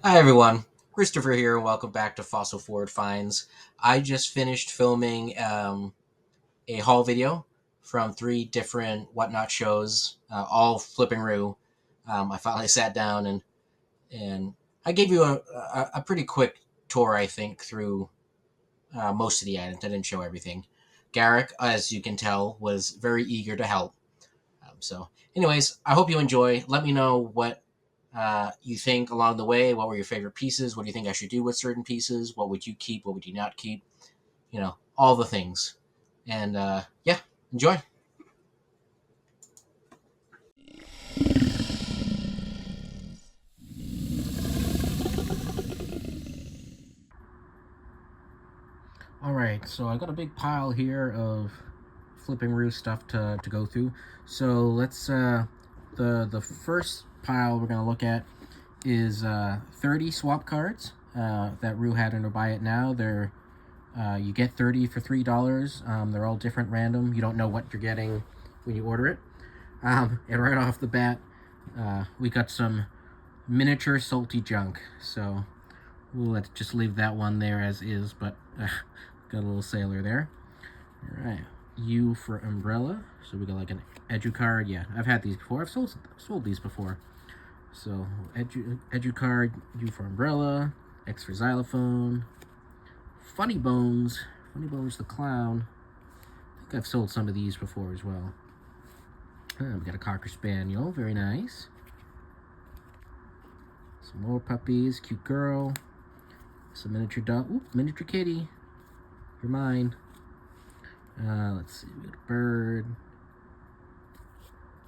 Hi everyone, Christopher here, and welcome back to Fossil Forward Finds. I just finished filming a haul video from three different whatnot shows, all Flipping Roo. I finally sat down and I gave you a pretty quick tour, I think, through most of the items. I didn't show everything. Garak, as you can tell, was very eager to help. Anyways, I hope you enjoy. Let me know what you think along the way. What were your favorite pieces? What do you think I should do with certain pieces? What would you keep? What would you not keep? All the things. And yeah, enjoy. All right, so I got a big pile here of Flipping Roo stuff to go through. So let's the first pile we're gonna look at is 30 swap cards that Roo had in her Buy It Now. They're you get 30 for $3. They're all different, random. You don't know what you're getting when you order it. And right off the bat, we got some miniature salty junk. So let's just leave that one there as is, but got a little sailor there. All right, U for umbrella. So we got like an edu card. Yeah, I've had these before. I've sold these before. So edu card, U for umbrella, X for xylophone, Funny Bones the clown. I think I've sold some of these before as well. We got a Cocker Spaniel, very nice. Some more puppies, cute girl. Some miniature dog, ooh, miniature kitty. You're mine. Let's see, we got a bird.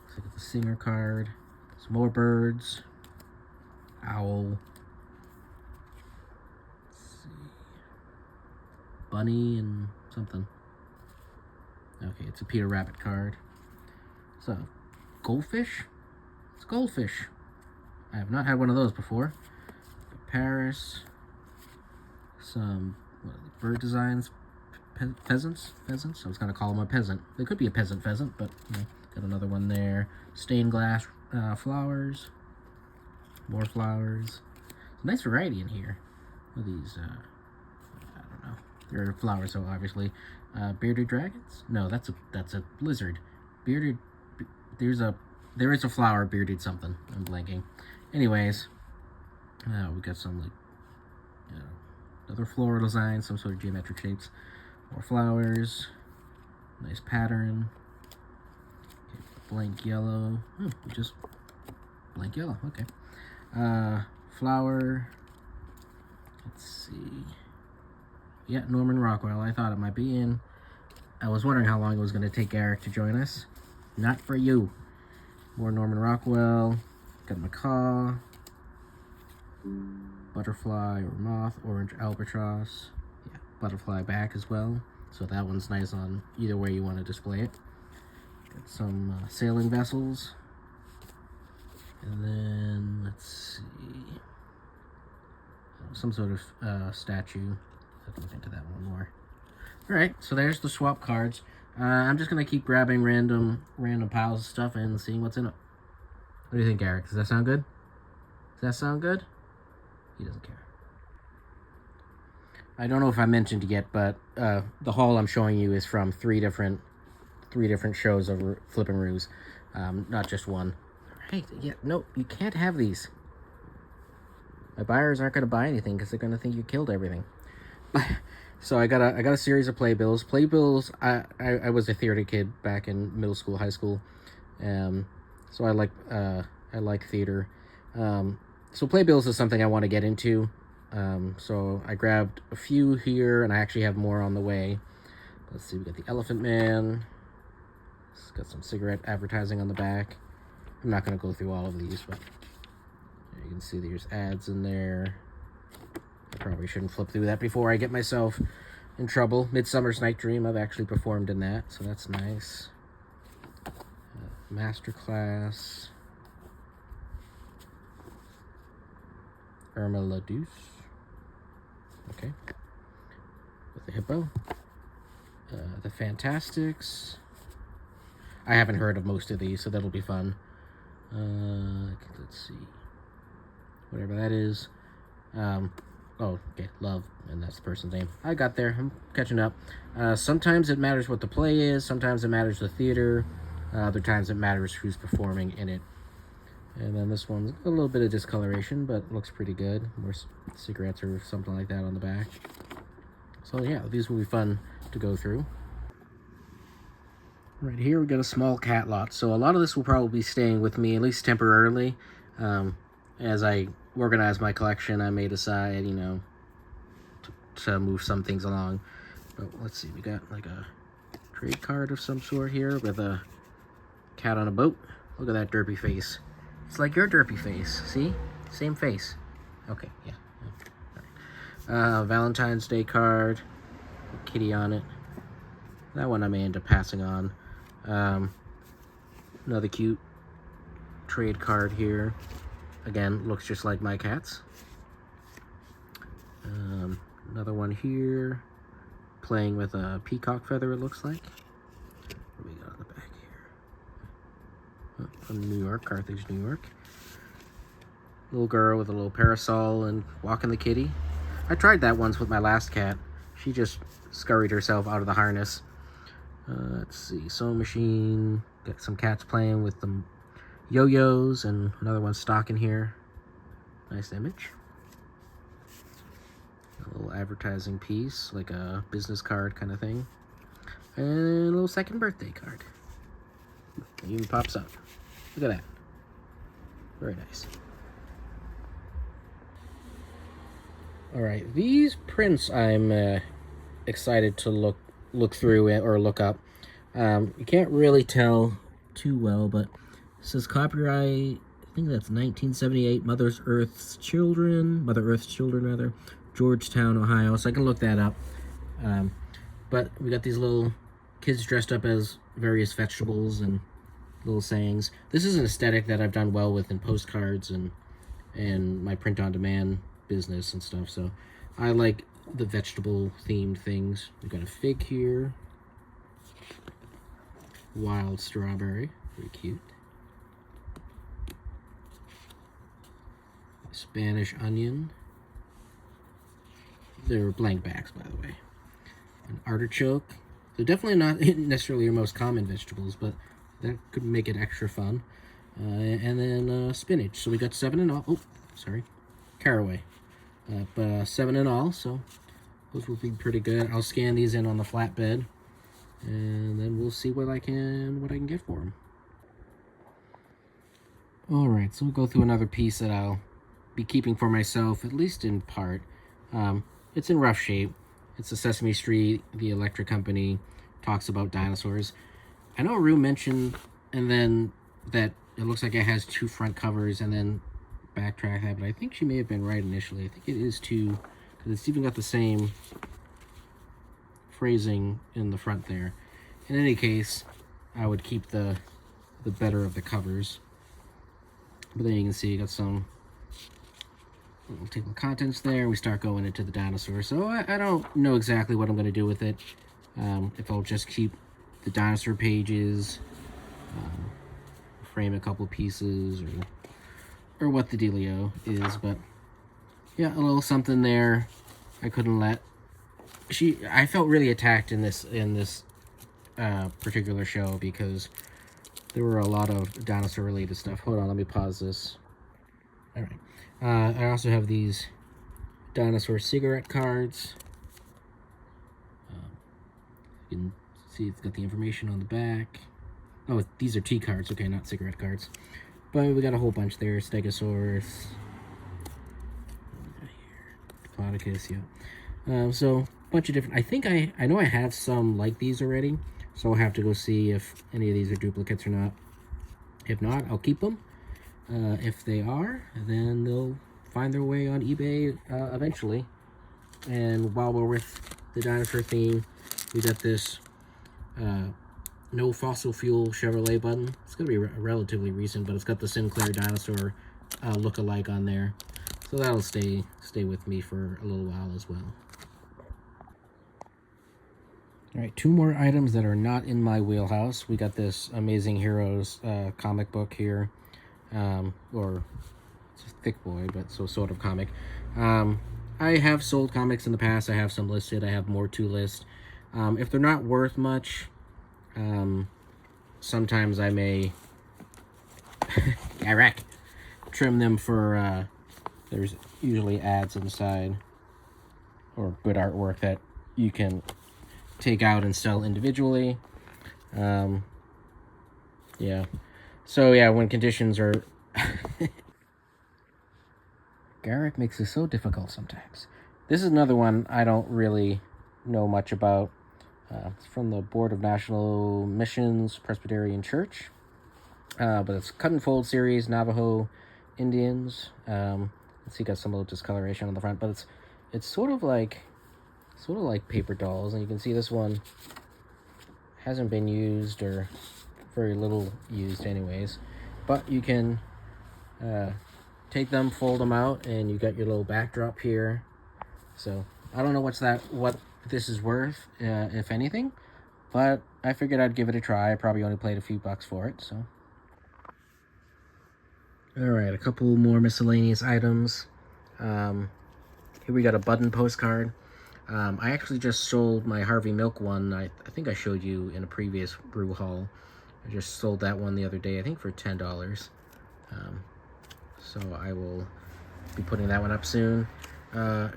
Looks like it's a singer card. Some more birds. Owl. Let's see. Bunny and something. Okay, it's a Peter Rabbit card. So, goldfish? It's goldfish. I have not had one of those before. Paris. Some bird designs. Pheasants. I was going to call them a peasant. They could be a peasant pheasant, but got another one there. Stained glass flowers. More flowers. It's a nice variety in here. What are these? I don't know. They're flowers, so obviously. Bearded dragons? No, that's a lizard. Bearded. There is a flower, bearded something. I'm blanking. Anyways, we got some like another floral design, some sort of geometric shapes. More flowers. Nice pattern. Okay, blank yellow. Just blank yellow. Okay. Flower. Let's see. Yeah, Norman Rockwell. I thought it might be in. I was wondering how long it was going to take Garak to join us. Not for you. More Norman Rockwell. Got macaw. Butterfly or moth. Orange albatross. Yeah, butterfly back as well. So that one's nice on either way you want to display it. Got some sailing vessels. And then, let's see. Some sort of statue. I'll look into that one more. Alright, so there's the swap cards. I'm just going to keep grabbing random piles of stuff and seeing what's in it. What do you think, Garak? Does that sound good? He doesn't care. I don't know if I mentioned yet, but the haul I'm showing you is from three different shows of Flipping Roos, not just one. Right? Yeah, no, you can't have these. My buyers aren't going to buy anything because they're going to think you killed everything. So I got a series of playbills. Playbills. I was a theater kid back in middle school, high school, so I like theater. So playbills is something I want to get into. So I grabbed a few here, and I actually have more on the way. Let's see, we got the Elephant Man. It's got some cigarette advertising on the back. I'm not going to go through all of these, but you can see there's ads in there. I probably shouldn't flip through that before I get myself in trouble. Midsummer's Night Dream, I've actually performed in that, so that's nice. Masterclass. Irma La Douce. Okay. With the hippo. The Fantastics. I haven't heard of most of these, so that'll be fun. Let's see. Whatever that is. Oh, okay, Love, and that's the person's name. I got there. I'm catching up. Sometimes it matters what the play is. Sometimes it matters the theater. Other times it matters who's performing in it. And then this one's a little bit of discoloration, but looks pretty good. More cigarettes or something like that on the back. So yeah, these will be fun to go through. Right here we got a small cat lot. So a lot of this will probably be staying with me, at least temporarily. As I organize my collection, I may decide, you know, to move some things along. But let's see, we got like a trade card of some sort here with a cat on a boat. Look at that derpy face. It's like your derpy face. See? Same face. Okay, yeah. All right. Valentine's Day card. Kitty on it. That one I may end up passing on. Another cute trade card here. Again, looks just like my cat's. Another one here. Playing with a peacock feather, it looks like. What do we got on the back here? Oh, from New York, Carthage, New York. Little girl with a little parasol and walking the kitty. I tried that once with my last cat. She just scurried herself out of the harness. Let's see, sewing machine. Got some cats playing with the yo-yos and another one stocking here. Nice image. A little advertising piece, like a business card kind of thing. And a little second birthday card. It even pops up. Look at that. Very nice. Alright, these prints I'm excited to look through or look up. You can't really tell too well, but it says copyright, I think that's 1978, Mother Earth's Children rather, Georgetown, Ohio, so I can look that up. But we got these little kids dressed up as various vegetables and little sayings. This is an aesthetic that I've done well with in postcards and my print-on-demand business and stuff, so I like the vegetable-themed things. We've got a fig here. Wild strawberry. Very cute. Spanish onion. They're blank backs, by the way. An artichoke. They're definitely not necessarily your most common vegetables, but that could make it extra fun. And then spinach. So we got 7 in all. Oh, sorry. Caraway. But 7 in all, so those will be pretty good. I'll scan these in on the flatbed, and then we'll see what I can get for them. All right, so we'll go through another piece that I'll be keeping for myself, at least in part. It's in rough shape. It's the Sesame Street, the electric company, talks about dinosaurs. I know Rue mentioned, and then that it looks like it has 2 front covers, and then backtrack that, but I think she may have been right initially. I think it is 2, because it's even got the same phrasing in the front there. In any case, I would keep the better of the covers. But then you can see you got some little table of contents there. We start going into the dinosaur. So I don't know exactly what I'm going to do with it. If I'll just keep the dinosaur pages, frame a couple pieces, or what the dealio is. But yeah, a little something there. I couldn't let. I felt really attacked in this particular show because there were a lot of dinosaur related stuff. Hold on, let me pause this. All right. I also have these dinosaur cigarette cards. You can see it's got the information on the back. Oh, these are tea cards. Okay, not cigarette cards. But we got a whole bunch there. Stegosaurus. Diplodocus, yeah. So, a bunch of different... I know I have some like these already. So I'll have to go see if any of these are duplicates or not. If not, I'll keep them. If they are, then they'll find their way on eBay eventually. And while we're with the dinosaur theme, we got this no fossil fuel Chevrolet button. It's going to be relatively recent, but it's got the Sinclair dinosaur look-alike on there. So that'll stay with me for a little while as well. All right, 2 more items that are not in my wheelhouse. We got this Amazing Heroes comic book here, or It's a thick boy, but so sort of comic. I have sold comics in the past. I have some listed. I have more to list. If they're not worth much, sometimes I may Garak, trim them for, there's usually ads inside, or good artwork that you can take out and sell individually. Yeah. So yeah, when conditions are... Garak makes it so difficult sometimes. This is another one I don't really know much about. It's from the Board of National Missions Presbyterian Church. But it's Cut and Fold series, Navajo Indians. Let's see, got some little discoloration on the front, but it's sort of like paper dolls, and you can see this one hasn't been used, or very little used anyways. But you can take them, fold them out, and you got your little backdrop here. So I don't know what this is worth, if anything, but I figured I'd give it a try. I probably only paid a few bucks for it, so. Alright, a couple more miscellaneous items. Here we got a button postcard. I actually just sold my Harvey Milk one. I think I showed you in a previous brew haul. I just sold that one the other day, I think for $10. So I will be putting that one up soon.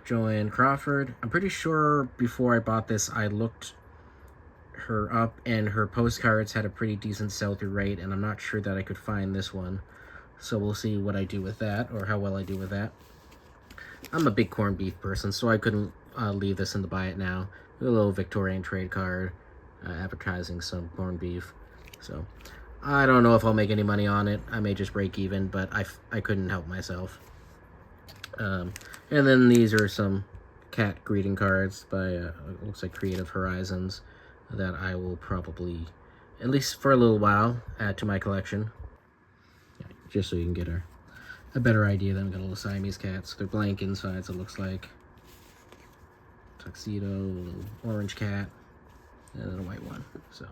Joan Crawford. I'm pretty sure before I bought this, I looked her up, and her postcards had a pretty decent sell-through rate, and I'm not sure that I could find this one. So we'll see what I do with that, or how well I do with that. I'm a big corned beef person, so I couldn't leave this in the buy it now. A little Victorian trade card advertising some corned beef. So I don't know if I'll make any money on it. I may just break even, but I couldn't help myself. And then these are some cat greeting cards by, looks like Creative Horizons, that I will probably, at least for a little while, add to my collection. Just so you can get a better idea. Then we got a little Siamese cats. They're blank inside, so it looks like tuxedo, a little orange cat, and then a white one. So,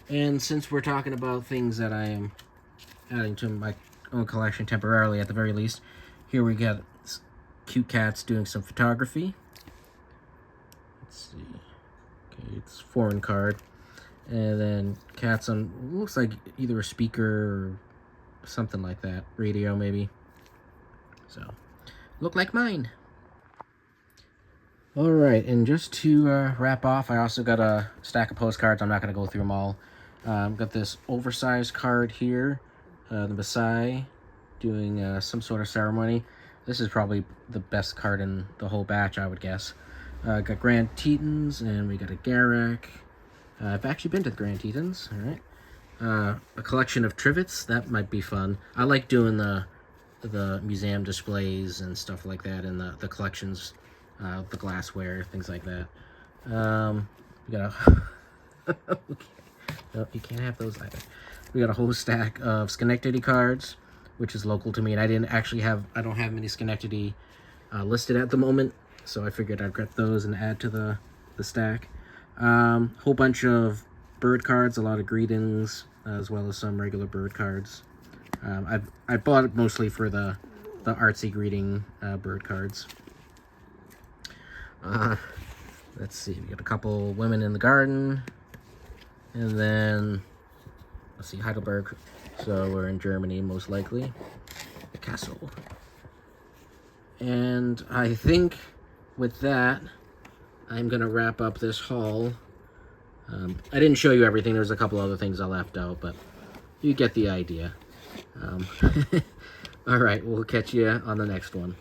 and since we're talking about things that I am adding to my own collection temporarily, at the very least, here we got cute cats doing some photography. Let's see. Okay, it's foreign card, and then cats on, looks like either a speaker or something like that, radio maybe. So look like mine. All right, and just to wrap off, I also got a stack of postcards. I'm not going to go through them all. Got this oversized card here, the Maasai doing some sort of ceremony. This is probably the best card in the whole batch, I would guess. Got Grand Tetons, and we got a Garak. I've actually been to the Grand Tetons. All right. A collection of trivets. That might be fun. I like doing the museum displays and stuff like that, and the collections, the glassware, things like that. We got a okay. No, you can't have those either. We got a whole stack of Schenectady cards, which is local to me, and I don't have many Schenectady listed at the moment, so I figured I'd get those and add to the stack. Whole bunch of bird cards, a lot of greetings, as well as some regular bird cards. I bought it mostly for the artsy greeting bird cards. Let's see, we got a couple women in the garden, and then let's see, Heidelberg. So we're in Germany, most likely. The castle. And I think with that, I'm gonna wrap up this haul. I didn't show you everything. There's a couple other things I left out, but you get the idea. All right, we'll catch you on the next one.